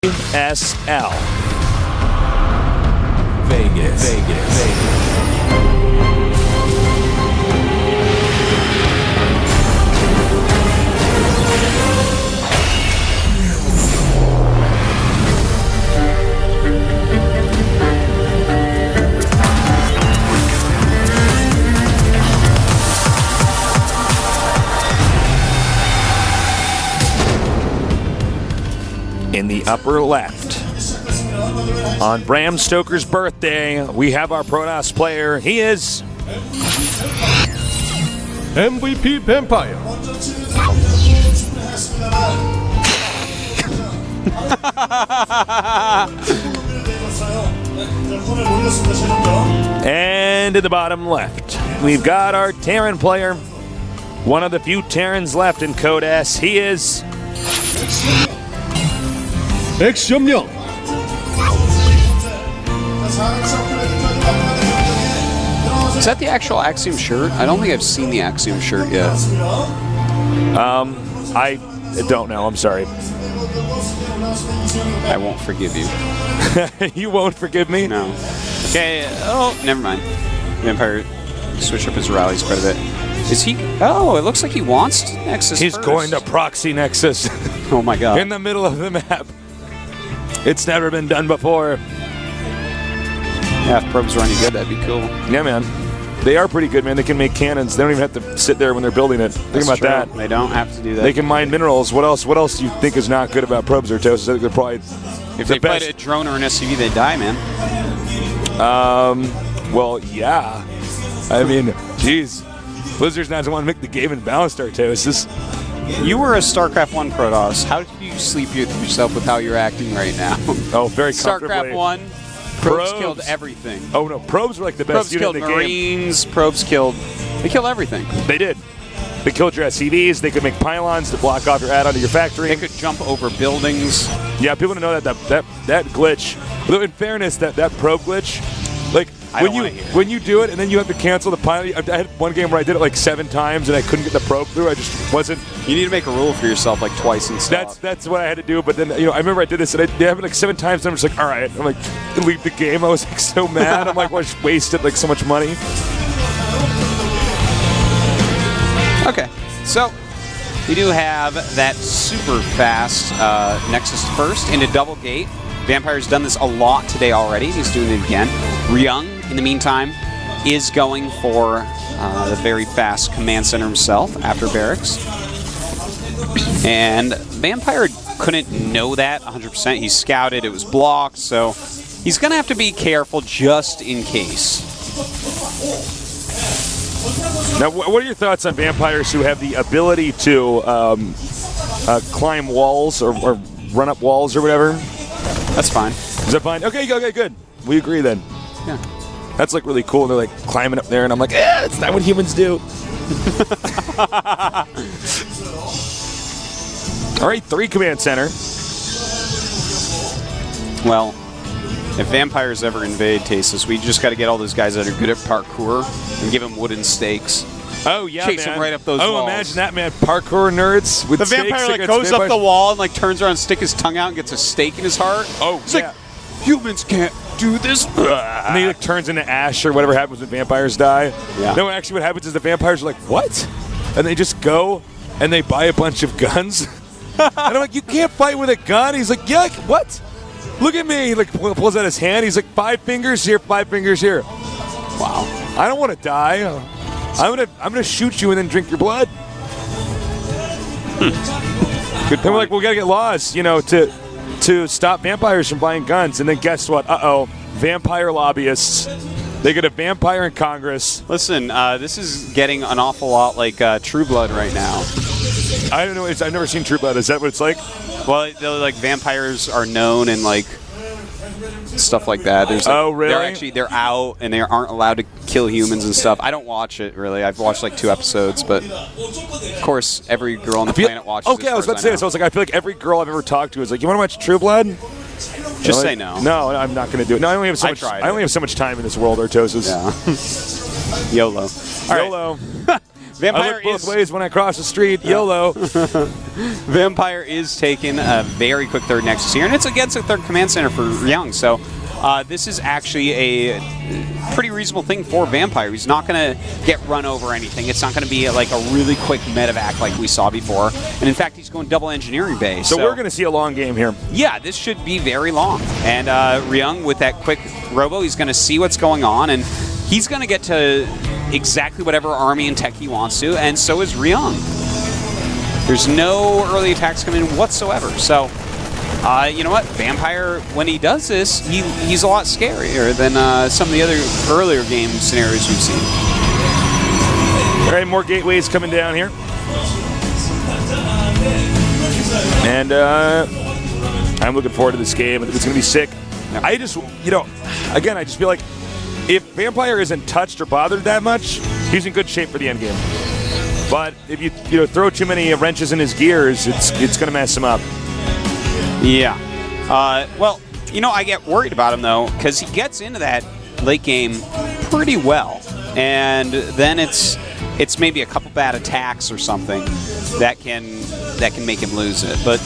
GSL. Vegas. In the upper left, on Bram Stoker's birthday, we have our Protoss player. He is MVP Vampire. And in the bottom left, we've got our Terran player. One of the few Terrans left in Code S. He is X-Young. Is that the actual Axiom shirt? I don't think I've seen the Axiom shirt yet. I don't know. I'm sorry. I won't forgive you. You won't forgive me? No. Okay. Oh, never mind. Vampire switched up his rallies quite a bit. Is he? Oh, it looks like he wants Nexus. He's first. going to proxy Nexus. Oh my God. In the middle of the map. It's never been done before. Yeah, if probes are any good, that'd be cool. Yeah, man. They are pretty good, man. They can make cannons. They don't even have to sit there when they're building it. Think about that. They don't have to do that. They can mine minerals. What else? What else do you think is not good about probes or toasts? I think they're probably if they fight a drone or an SCV, they die, man. Well, yeah. I mean, geez. Blizzard's not the one to make the game in balanced Artosis. You were a StarCraft 1 Protoss. How did you sleep with yourself with how you're acting right now? Oh, very comfortably. StarCraft 1, probes killed everything. Oh, no. Probes were like the best unit in the game. Probes killed Marines, probes killed... They killed everything. They did. They killed your SCVs. They could make pylons to block off your add-on to your factory. They could jump over buildings. Yeah, people don't know that glitch. Although in fairness, that probe glitch, like when you do it and then you have to cancel the pilot. I had one game where I did it like 7 times and I couldn't get the probe through. I just wasn't. You need to make a rule for yourself like twice and stuff. That's what I had to do. But then I remember I did this and I did it like 7 times. And I'm just like, all right. I'm like, leave the game. I was like so mad. I'm like, well, I just wasted like so much money. Okay, so we do have that super fast Nexus first into double gate. Vampire's done this a lot today already. He's doing it again. Ryung, in the meantime, is going for the very fast command center himself after barracks. And Vampire couldn't know that 100%. He scouted, it was blocked, so he's going to have to be careful just in case. Now, what are your thoughts on vampires who have the ability to climb walls or run up walls or whatever? That's fine. Is that fine? Okay, good. We agree then. Yeah. That's like really cool. They're like climbing up there, and I'm like, it's not what humans do. All right, 3 command center. Well, if vampires ever invade Tasis, we just got to get all those guys that are good at parkour and give them wooden stakes. Oh yeah, chase them right up those walls. Oh, imagine that, man! Parkour nerds with the vampire like goes up the wall and like turns around, stick his tongue out, and gets a stake in his heart. Oh, it's like humans can't do this. And he like turns into ash or whatever happens when vampires die. Yeah. No, actually, what happens is the vampires are like, what? And they just go and they buy a bunch of guns. And I'm like, you can't fight with a gun. He's like, yeah, what? Look at me. He like pulls out his hand. He's like, 5 fingers here, 5 fingers here. Wow. I don't want to die. I'm gonna shoot you and then drink your blood. Good point. Then we're like, we gotta get laws, to stop vampires from buying guns. And then guess what? Vampire lobbyists. They get a vampire in Congress. Listen, this is getting an awful lot like True Blood right now. I don't know. I've never seen True Blood. Is that what it's like? Well, like vampires are known and like stuff like that. There's like, oh, really? They're out and they aren't allowed to kill humans and stuff. I don't watch it really. I've watched like 2 episodes, but of course every girl on the planet watches. Okay, I was about to say this. I was like, I feel like every girl I've ever talked to is like, you want to watch True Blood? Just say no. No, I'm not going to do it. No, I only have so much. I only have so much time in this world, Artosis. Yeah. YOLO. YOLO. Vampire look both ways when I cross the street. YOLO. Vampire is taking a very quick third Nexus here, and it's against a third command center for Ryung. So this is actually a pretty reasonable thing for Vampire. He's not going to get run over or anything. It's not going to be like a really quick medevac like we saw before. And in fact, he's going double engineering bay. So we're going to see a long game here. Yeah, this should be very long. And Ryung, with that quick robo, he's going to see what's going on, and he's going to get to exactly whatever army and tech he wants to, and so is Ryung. There's no early attacks coming in whatsoever. So, you know what? Vampire, when he does this, he's a lot scarier than some of the other earlier game scenarios we've seen. All right, more gateways coming down here. And I'm looking forward to this game. I think it's going to be sick. Yeah. I just, again, I just feel like if Vampire isn't touched or bothered that much, he's in good shape for the end game. But if you throw too many wrenches in his gears, it's going to mess him up. Yeah. Well, I get worried about him, though, because he gets into that late game pretty well. And then it's maybe a couple bad attacks or something that can make him lose it. But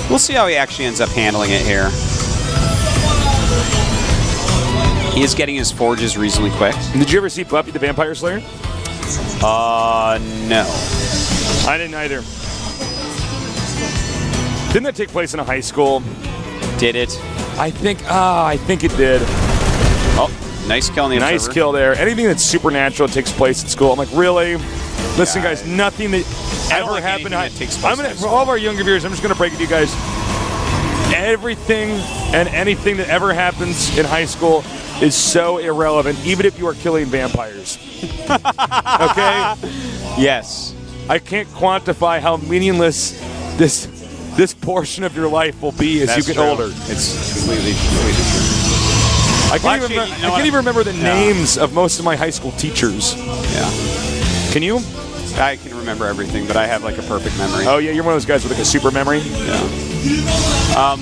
we'll see how he actually ends up handling it here. He is getting his forges reasonably quick. Did you ever see Buffy the Vampire Slayer? No. I didn't either. Didn't that take place in a high school? Did it? I think it did. Oh, nice kill on the observer. Nice kill there. Anything that's supernatural takes place at school. I'm like, really? Listen, guys, nothing that ever happened. For all of our younger viewers, I'm just going to break it to you guys. Everything and anything that ever happens in high school is so irrelevant, even if you are killing vampires. Okay? Yes. I can't quantify how meaningless this portion of your life will be as you get older. It's completely true. I can't even remember the names of most of my high school teachers. Yeah. Can you? I can remember everything, but I have like a perfect memory. Oh yeah, you're one of those guys with like a super memory. Yeah.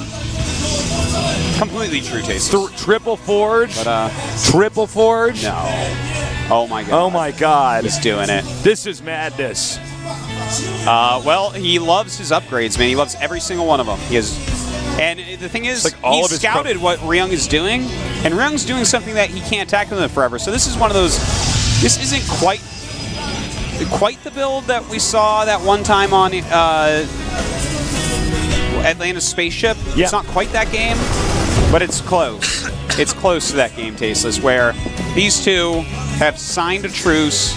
Completely true taste. Triple Forge. But, Triple Forge. No. Oh my god. Oh my god. He's doing it. This is madness. Well, he loves his upgrades, man. He loves every single one of them. He has, and the thing is, he scouted what Ryung is doing, and Ryung's doing something that he can't attack him with forever. So this is one of those. This isn't quite the build that we saw that one time on Atlanta's spaceship. Yeah. It's not quite that game, but it's close. It's close to that game, Tasteless, where these two have signed a truce.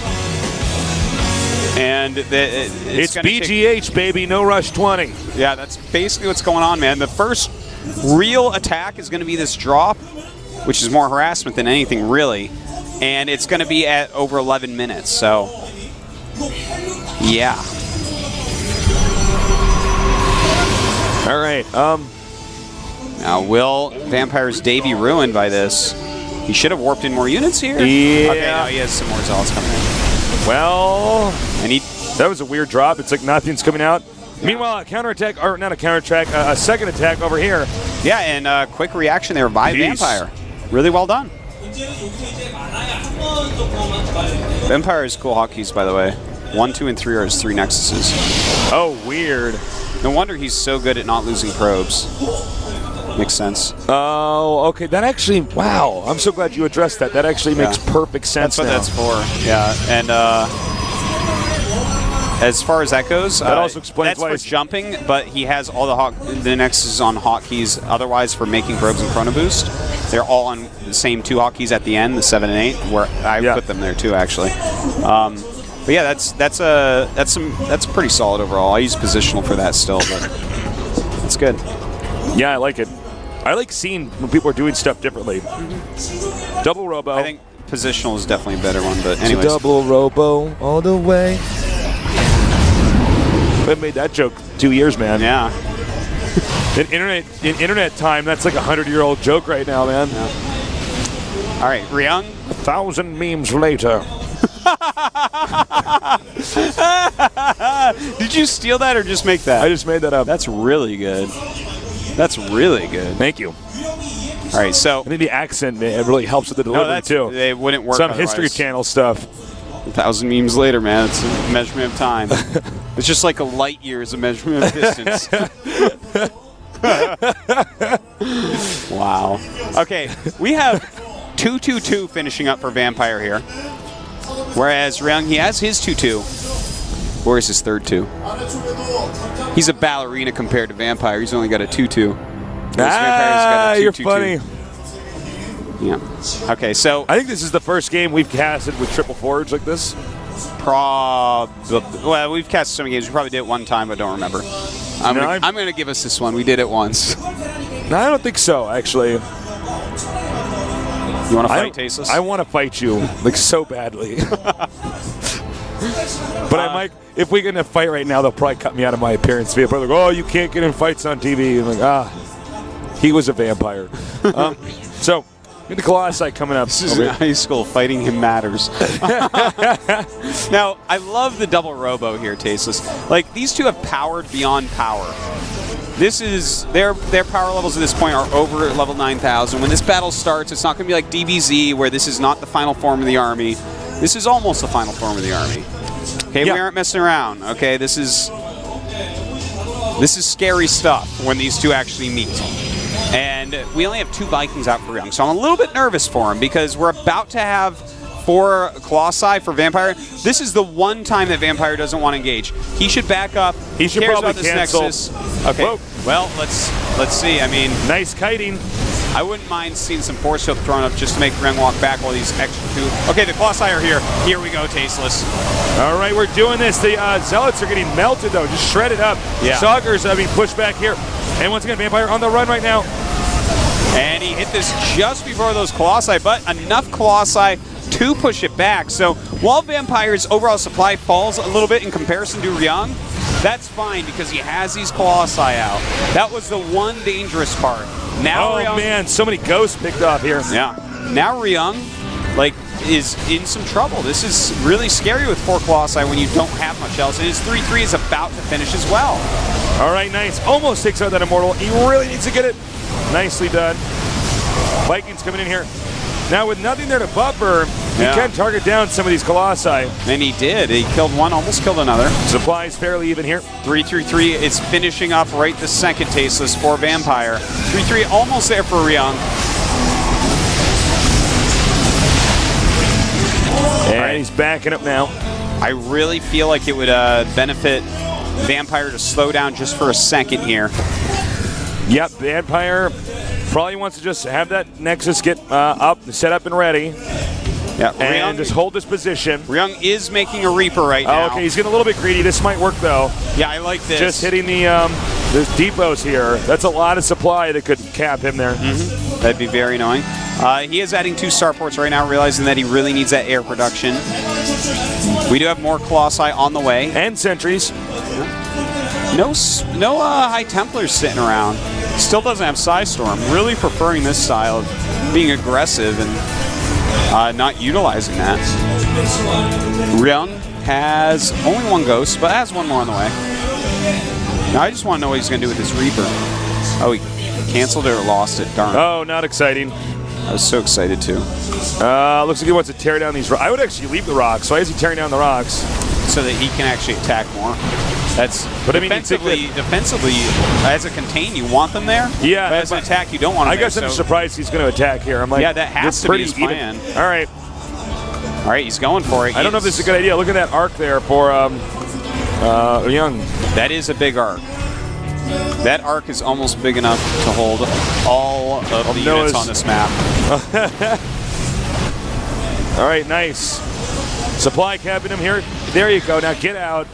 And it's BGH, baby, no rush 20. Yeah, that's basically what's going on, man. The first real attack is going to be this drop, which is more harassment than anything, really. And it's going to be at over 11 minutes, so yeah. All right. Now, will Vampire's day be ruined by this? He should have warped in more units here. Yeah. Okay, now he has some more zealots coming in. Well, and that was a weird drop. It's like nothing's coming out. Yeah. Meanwhile, a counterattack, or not a counterattack, a second attack over here. Yeah, and quick reaction there by Vampire. Really well done. Vampire is cool hotkeys, by the way. 1, 2, and 3 are his 3 nexuses. Oh, weird. No wonder he's so good at not losing probes. Makes sense. Oh, okay. That actually, wow. I'm so glad you addressed that. That actually makes perfect sense. That's what that's for. Yeah, and as far as that goes, that also explains that's for jumping. But he has all the nexuses on hotkeys. Otherwise, for making probes and chrono boost, they're all on the same 2 hotkeys at the end, the 7 and 8. Where I put them there too, actually. But yeah, that's pretty solid overall. I use positional for that still, but it's good. Yeah, I like it. I like seeing when people are doing stuff differently. Double robo. I think positional is definitely a better one, but anyways. Double robo all the way. I made that joke 2 years, man. Yeah. In internet time, that's like a 100-year-old joke right now, man. Yeah. All right, Ryung. 1,000 memes later. Did you steal that or just make that? I just made that up. That's really good. That's really good. Thank you. All right, so I think the accent, man, it really helps with the delivery too. They wouldn't work. Some History Channel stuff. 1,000 memes later, man. It's a measurement of time. It's just like a light year is a measurement of distance. Wow. Okay, we have 2-2-2 finishing up for Vampire here. Whereas Ryung, he has his 2-2. Where's his third 2? He's a ballerina compared to Vampire. He's only got a 2-2. You're funny. Yeah. Okay, so I think this is the first game we've casted with Triple Forge like this. Well, we've casted so many games. We probably did it one time, but don't remember. I'm going to give us this one. We did it once. No, I don't think so, actually. You want to fight, Tasteless? I want to fight you, like, so badly. But I might, if we get in a fight right now, they'll probably cut me out of my appearance. They'll probably like, oh, you can't get in fights on TV. And like, he was a vampire. So, the Colossi coming up. This is in high school. Fighting him matters. Now, I love the double robo here, Tasteless. Like, these two have powered beyond power. This is their power levels at this point are over level 9,000. When this battle starts, it's not going to be like DBZ, where this is not the final form of the army. This is almost the final form of the army. Okay, we aren't messing around. Okay, this is scary stuff when these two actually meet. And we only have 2 Vikings out for Ryung, so I'm a little bit nervous for him because we're about to have 4 Colossi for Vampire. This is the one time that Vampire doesn't want to engage. He should back up. He should probably cancel. Nexus. Okay. Whoa. Well, let's see. I mean, nice kiting. I wouldn't mind seeing some force field thrown up just to make Ryung walk back while these extra 2. Okay, the Colossi are here. Here we go, Tasteless. All right, we're doing this. The Zealots are getting melted, though, just shredded up. Yeah. Stalkers are being pushed back here. And once again, Vampire on the run right now. And he hit this just before those Colossi, but enough Colossi to push it back. So while Vampire's overall supply falls a little bit in comparison to Ryung, that's fine because he has these Colossi out. That was the one dangerous part. Now Ryung, man, so many ghosts picked off here. Yeah. Now Ryung, like, is in some trouble. This is really scary with 4 Colossi when you don't have much else. And his 3-3 is about to finish as well. All right, nice. Almost takes out that Immortal. He really needs to get it. Nicely done. Vikings coming in here. Now with nothing there to buffer, he can target down some of these Colossi. And he did. He killed one, almost killed another. Supplies fairly even here. 3-3-3 is finishing up right this second, Tasteless, for Vampire. 3-3 almost there for Ryung. And he's backing up now. I really feel like it would benefit Vampire to slow down just for a second here. Yep, Vampire probably wants to just have that Nexus get up, set up and ready. Yeah, and just hold this position. Ryung is making a Reaper right now. Oh, okay, he's getting a little bit greedy. This might work, though. Yeah, I like this. Just hitting the depots here. That's a lot of supply that could cap him there. Mm-hmm. That'd be very annoying. He is adding 2 starports right now, realizing that he really needs that air production. We do have more Colossi on the way. And sentries. No High Templars sitting around. Still doesn't have Psystorm. Really preferring this style of being aggressive and not utilizing that. Ryung has only 1 Ghost, but has 1 more on the way. Now I just want to know what he's going to do with this Reaper. Oh, he canceled it or lost it. Darn. Oh, not exciting. I was so excited too. Looks like he wants to tear down these rocks. I would actually leave the rocks. Why is he tearing down the rocks? So that he can actually attack more. That's defensively, as a contain, you want them there. Yeah. But as an attack, you don't want them there. I guess I'm surprised he's going to attack here. I'm like, yeah, that has to be his plan. All right. All right, he's going for it. I don't know if this is a good idea. Look at that arc there for Ryung. That is a big arc. That arc is almost big enough to hold all of the units on this map. All right, nice. Supply capping him here. There you go. Now get out.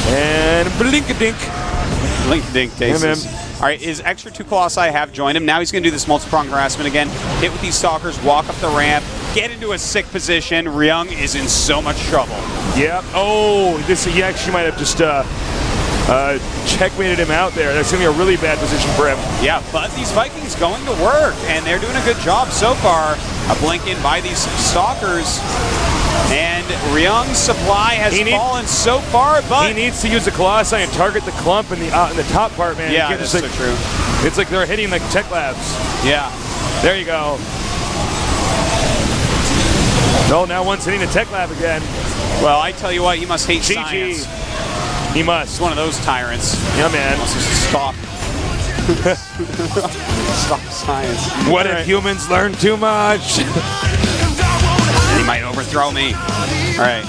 And blink-a-dink. Blink-a-dink, Tasteless. All right, his extra 2 Colossi have joined him. Now he's going to do this multi-prong harassment again. Hit with these Stalkers, walk up the ramp, get into a sick position. Ryung is in so much trouble. Yep. Oh, he actually might have just checkmated him out there. That's going to be a really bad position for him. Yeah, but these Vikings going to work, and they're doing a good job so far. A blink in by these Stalkers. And Ryung's supply has fallen so far, but he needs to use the Colossi and target the clump in the top part, man. Yeah, that's so true. It's like they're hitting like tech labs. Yeah. There you go. No, now one's hitting the tech lab again. Well, I tell you what, you must hate GG. science. He It's must. one of those tyrants. Yeah, man. Must just stop. Stop science. What if humans learn too much? He might overthrow me. All right.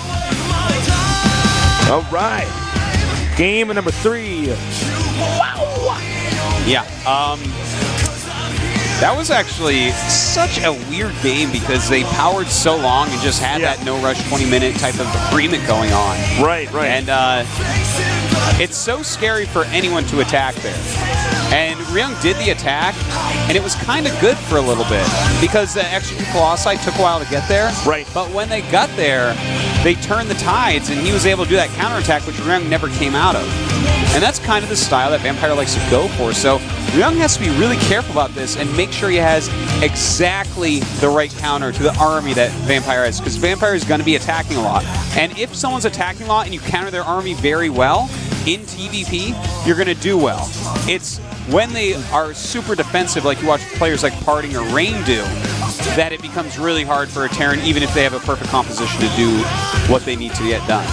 All right. Game number 3. Yeah. That was actually such a weird game because they powered so long and just had that no rush 20-minute type of agreement going on. Right, right. And it's so scary for anyone to attack there. And Ryung did the attack, and it was kind of good for a little bit because the extra Colossi took a while to get there. Right. But when they got there, they turned the tides, and he was able to do that counterattack, which Ryung never came out of. And that's kind of the style that Vampire likes to go for. So Ryung has to be really careful about this and make sure he has exactly the right counter to the army that Vampire has, because Vampire is going to be attacking a lot. And if someone's attacking a lot and you counter their army very well, in TVP, you're going to do well. It's when they are super defensive, like you watch players like Parting or Rain do, that it becomes really hard for a Terran, even if they have a perfect composition to do what they need to get done.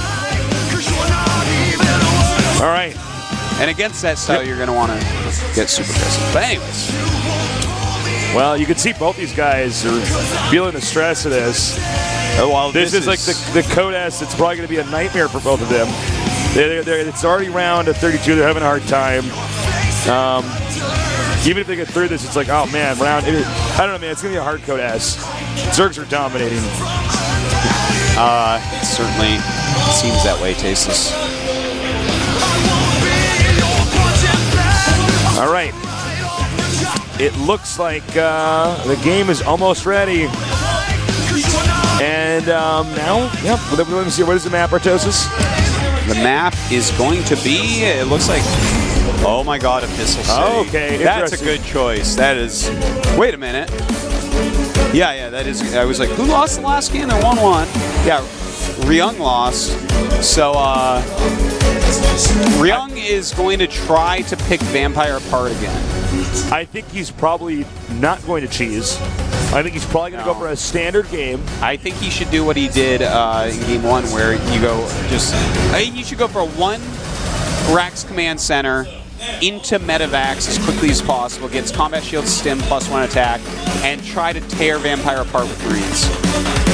All right. And against that style, you're going to want to get super aggressive. But anyways. Well, you can see both these guys are feeling the stress of this. Well, This is like the Code S. It's probably going to be a nightmare for both of them. It's already round at 32. They're having a hard time. Even if they get through this, it's like, oh man, round. I don't know, man. It's going to be a hard Code S. Zergs are dominating. It certainly seems that way, Tasteless. All right. It looks like the game is almost ready. And now, let me see. What is the map, Artosis? The map is going to be, it looks like, oh my god, Abyssal City. Oh, okay, that's a interesting. good choice. That is, wait a minute. Yeah, that is, I was like, who lost the last game? They 1-1. Yeah, Ryung lost. So, Ryung is going to try to pick Vampire apart again. I think he's probably not going to cheese. I think he's probably going to go for a standard game. I think he should do what he did in Game 1, where you go I think you should go for a 1 Rax Command Center into Medivacs as quickly as possible, gets Combat Shield Stim +1 attack, and try to tear Vampire apart with Greens.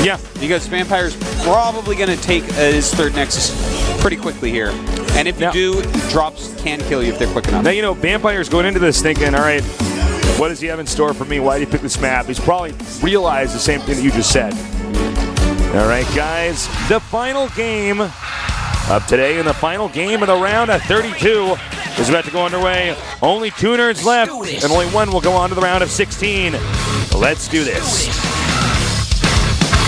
Yeah. Because Vampire's probably going to take his 3rd Nexus pretty quickly here. And if you do, drops can kill you if they're quick enough. Now, you know, Vampire's going into this thinking, all right, what does he have in store for me? Why did he pick this map? He's probably realized the same thing that you just said. All right, guys, the final game of today and the final game of the round at 32 is about to go underway. Only 2 nerds left, and only one will go on to the round of 16. Let's do this.